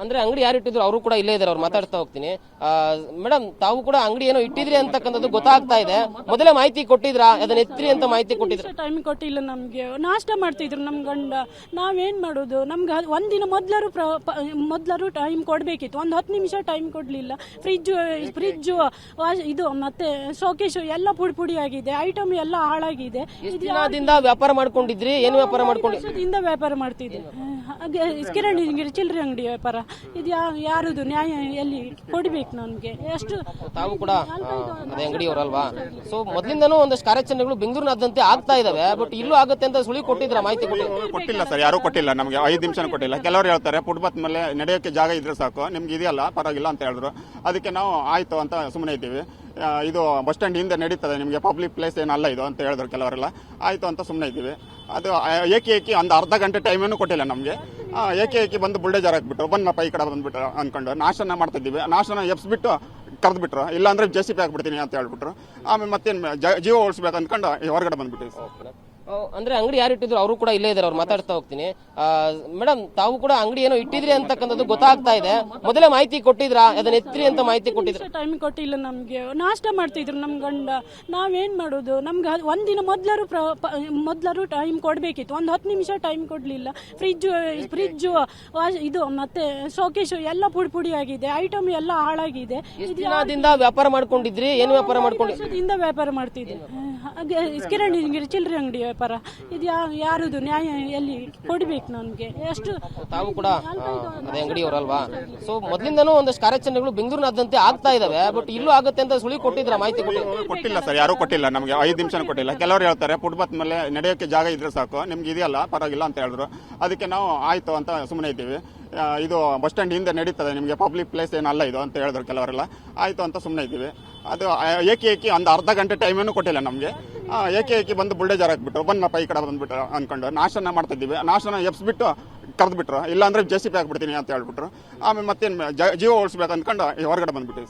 ಅಂದ್ರೆ ಅಂಗಡಿ ಯಾರು ಇಟ್ಟಿದ್ರು ಅವರು ಕೂಡ ಇಲ್ಲೇ ಇದ್ದಾರೆ, ಅವ್ರು ಮಾತಾಡ್ತಾ ಹೋಗ್ತೀನಿ. ಮೇಡಮ್, ತಾವು ಕೂಡ ಅಂಗಡಿ ಏನೋ ಇಟ್ಟಿದ್ರಿ ಅಂತಕ್ಕಂಥದ್ದು ಗೊತ್ತಾಗ್ತಾ ಇದೆ. ಮೊದಲೇ ಮಾಹಿತಿ ಕೊಟ್ಟಿದ್ರಾ, ಅದನ್ನ ಎತ್ರಿ ಅಂತ ಮಾಹಿತಿ ಕೊಟ್ಟಿದ್ರ? ಟೈಮ್ ಕೊಟ್ಟಿಲ್ಲ ನಮ್ಗೆ. ನಾಷ್ಟ ಮಾಡ್ತಿದ್ರು ನಮ್ ಗಂಡ. ನಾವೇನ್ ಮಾಡೋದು? ನಮ್ಗೆ ಒಂದಿನ ಮೊದ್ಲರು ಟೈಮ್ ಕೊಡ್ಬೇಕಿತ್ತು. 10 ನಿಮಿಷ ಟೈಮ್ ಕೊಡ್ಲಿಲ್ಲ. ಫ್ರಿಜ್ ಇದು ಮತ್ತೆ ಶೋಕೇಶ್ ಎಲ್ಲ ಪುಡಿ ಆಗಿದೆ, ಐಟಮ್ ಎಲ್ಲ ಹಾಳಾಗಿದೆ. ದಿನದಿಂದ ವ್ಯಾಪಾರ ಮಾಡ್ಕೊಂಡಿದ್ರಿ? ಏನು ವ್ಯಾಪಾರ ಮಾಡ್ಕೊಂಡಿದ್ರಿ? ವ್ಯಾಪಾರ ಮಾಡ್ತಿದ್ದೆ, ಕಿರಾಣಿ ಚಿಲ್ಲರೆ ಅಂಗಡಿ ವ್ಯಾಪಾರ. ಇದು ಯಾರದು ನ್ಯಾಯ ಎಲ್ಲಿ ಕೊಡ್ಬೇಕು ನನ್ಗೆ? ಎಷ್ಟು ತಾವು ಕೂಡ ಅದೇ ಅಂಗಡಿಯವರಲ್ವಾ? ಸೊ ಮೊದಲಿಂದನೂ ಒಂದಷ್ಟು ಕಾರ್ಯಾಚರಣೆಗಳು ಬೆಂಗಳೂರಿನಾದ್ಯಂತ ಆಗ್ತಾ ಇದಾವೆ, ಬಟ್ ಇಲ್ಲೂ ಆಗುತ್ತೆ ಅಂತ ಸುಳಿ ಕೊಟ್ಟಿದ್ರ? ಮಾಹಿತಿ ಕೊಟ್ಟಿಲ್ಲ ಸರ್, ಯಾರು ಕೊಟ್ಟಿಲ್ಲ ನಮಗೆ. 5 ನಿಮಿಷ ಕೊಟ್ಟಿಲ್ಲ. ಕೆಲವರು ಹೇಳ್ತಾರೆ ಫುಟ್ಪಾತ್ ಮೇಲೆ ನಡೆಯೋಕೆ ಜಾಗ ಇದ್ರೆ ಸಾಕು, ನಿಮ್ಗೆ ಇದೆಯಲ್ಲ ಪರವಾಗಿಲ್ಲ ಅಂತ ಹೇಳಿದ್ರು. ಅದಕ್ಕೆ ನಾವು ಆಯ್ತು ಅಂತ ಸುಮ್ಮನೆ ಇದ್ದೀವಿ. ಇದು ಬಸ್ ಸ್ಟ್ಯಾಂಡ್ ಹಿಂದೆ ನಡೀತದೆ, ನಿಮಗೆ ಪಬ್ಲಿಕ್ ಪ್ಲೇಸ್ ಏನಲ್ಲ ಇದು ಅಂತ ಹೇಳಿದ್ರು ಕೆಲವರೆಲ್ಲ. ಆಯ್ತು ಅಂತ ಸುಮ್ಮನೆ ಇದ್ದೀವಿ. ಅದು ಏಕಿ ಒಂದು ಅರ್ಧ ಗಂಟೆ ಟೈಮೇನು ಕೊಟ್ಟಿಲ್ಲ ನಮಗೆ. ಏಕಿ ಬಂದು ಬುಲ್ಡೇಜರ್ ಹಾಕ್ಬಿಟ್ರು, ಬನ್ನಪ್ಪ ಈ ಕಡೆ ಬಂದ್ಬಿಟ್ರು ಅನ್ಕೊಂಡು ನಾಶನ ಮಾಡ್ತಿದ್ದೀವಿ. ನಾಶನ ಎಬ್ಸ್ಬಿಟ್ಟು ಕರೆದ್ಬಿಟ್ರು, ಇಲ್ಲಾಂದ್ರೆ JCB ಹಾಕ್ಬಿಡ್ತೀನಿ ಅಂತ ಹೇಳ್ಬಿಟ್ರು. ಆಮೇಲೆ ಮತ್ತೇನು ಜೀವ ಉಳಿಸ್ಬೇಕು ಅಂದ್ಕೊಂಡು ಹೊರಗಡೆ ಬಂದ್ಬಿಟ್ಟಿವಿ. ಅಂದ್ರೆ ಅಂಗಡಿ ಯಾರು ಇಟ್ಟಿದ್ರು ಅವರು ಕೂಡ ಇಲ್ಲೇ ಇದ್ದಾರೆ, ಅವ್ರು ಮಾತಾಡ್ತಾ ಹೋಗ್ತೀನಿ. ಮೇಡಮ್, ತಾವು ಕೂಡ ಅಂಗಡಿ ಏನೋ ಇಟ್ಟಿದ್ರಿ ಅಂತಕ್ಕಂಥದ್ದು ಗೊತ್ತಾಗ್ತಾ ಇದೆ. ಮೊದಲೇ ಮಾಹಿತಿ ಕೊಟ್ಟಿದ್ರಾ, ಅದನ್ನ ಎತ್ರಿ ಅಂತ ಮಾಹಿತಿ ಕೊಟ್ಟಿದ್ರ? ಟೈಮ್ ಕೊಟ್ಟಿಲ್ಲ ನಮ್ಗೆ. ನಾಷ್ಟ ಮಾಡ್ತಿದ್ರು ನಮ್ ಗಂಡ. ನಾವೇನ್ ಮಾಡೋದು? ನಮ್ಗೆ ಒಂದಿನ ಮೊದ್ಲರು ಟೈಮ್ ಕೊಡ್ಬೇಕಿತ್ತು. 10 ನಿಮಿಷ ಟೈಮ್ ಕೊಡ್ಲಿಲ್ಲ. ಫ್ರಿಜ್ ಇದು ಮತ್ತೆ ಶೋಕೇಶ್ ಎಲ್ಲ ಪುಡಿ ಆಗಿದೆ, ಐಟಮ್ ಎಲ್ಲ ಹಾಳಾಗಿದೆ. ದಿನದಿಂದ ವ್ಯಾಪಾರ ಮಾಡ್ಕೊಂಡಿದ್ರಿ? ಏನು ವ್ಯಾಪಾರ ಮಾಡ್ಕೊಂಡಿದ್ರಿ? ವ್ಯಾಪಾರ ಮಾಡ್ತಿದ್ದೆ, ಕಿರಾಣಿ ಚಿಲ್ಲರೆ ಅಂಗಡಿ ವ್ಯಾಪಾರ. ಇದು ಯಾರದು ನ್ಯಾಯ ಎಲ್ಲಿ ಕೊಡ್ಬೇಕು ನನ್ಗೆ? ಎಷ್ಟು ತಾವು ಕೂಡ ಅದೇ ಅಂಗಡಿಯವರಲ್ವಾ? ಸೊ ಮೊದಲಿಂದನೂ ಒಂದಷ್ಟು ಕಾರ್ಯಾಚರಣೆಗಳು ಬೆಂಗಳೂರಿನಾದ್ಯಂತ ಆಗ್ತಾ ಇದಾವೆ, ಬಟ್ ಇಲ್ಲೂ ಆಗುತ್ತೆ ಅಂತ ಸುಳಿ ಕೊಟ್ಟಿದ್ರ? ಮಾಹಿತಿ ಕೊಟ್ಟಿಲ್ಲ ಸರ್, ಯಾರು ಕೊಟ್ಟಿಲ್ಲ ನಮಗೆ. 5 ನಿಮಿಷ ಕೊಟ್ಟಿಲ್ಲ. ಕೆಲವರು ಹೇಳ್ತಾರೆ ಫುಟ್ಪಾತ್ ಮೇಲೆ ನಡೆಯೋಕೆ ಜಾಗ ಇದ್ರೆ ಸಾಕು, ನಿಮ್ಗೆ ಇದೆಯಲ್ಲ ಪರವಾಗಿಲ್ಲ ಅಂತ ಹೇಳಿದ್ರು. ಅದಕ್ಕೆ ನಾವು ಆಯ್ತು ಅಂತ ಸುಮ್ಮನೆ ಇದ್ದೀವಿ. ಇದು ಬಸ್ ಸ್ಟ್ಯಾಂಡ್ ಹಿಂದೆ ನಡೀತದೆ, ನಿಮಗೆ ಪಬ್ಲಿಕ್ ಪ್ಲೇಸ್ ಏನಲ್ಲ ಇದು ಅಂತ ಹೇಳಿದ್ರು ಕೆಲವರೆಲ್ಲ. ಆಯ್ತು ಅಂತ ಸುಮ್ಮನೆ ಇದ್ದೀವಿ. ಅದು ಏಕಿ ಒಂದು ಅರ್ಧ ಗಂಟೆ ಟೈಮೇನು ಕೊಟ್ಟಿಲ್ಲ ನಮಗೆ. ಏಕಿ ಬಂದು ಬುಲ್ಡೇಜರ್ ಹಾಕ್ಬಿಟ್ರು, ಬನ್ನಪ್ಪ ಈ ಕಡೆ ಬಂದ್ಬಿಟ್ರು ಅನ್ಕೊಂಡು ನಾಶನ ಮಾಡ್ತಿದ್ದೀವಿ. ನಾಶನ ಎಬ್ಸ್ಬಿಟ್ಟು ಕರೆದ್ಬಿಟ್ರು, ಇಲ್ಲಾಂದ್ರೆ JCB ಹಾಕ್ಬಿಡ್ತೀನಿ ಅಂತ ಹೇಳ್ಬಿಟ್ರು. ಆಮೇಲೆ ಮತ್ತೇನು ಜೀವ ಉಳಿಸ್ಬೇಕು ಅಂದ್ಕೊಂಡು ಹೊರಗಡೆ ಬಂದ್ಬಿಟ್ಟಿವಿ.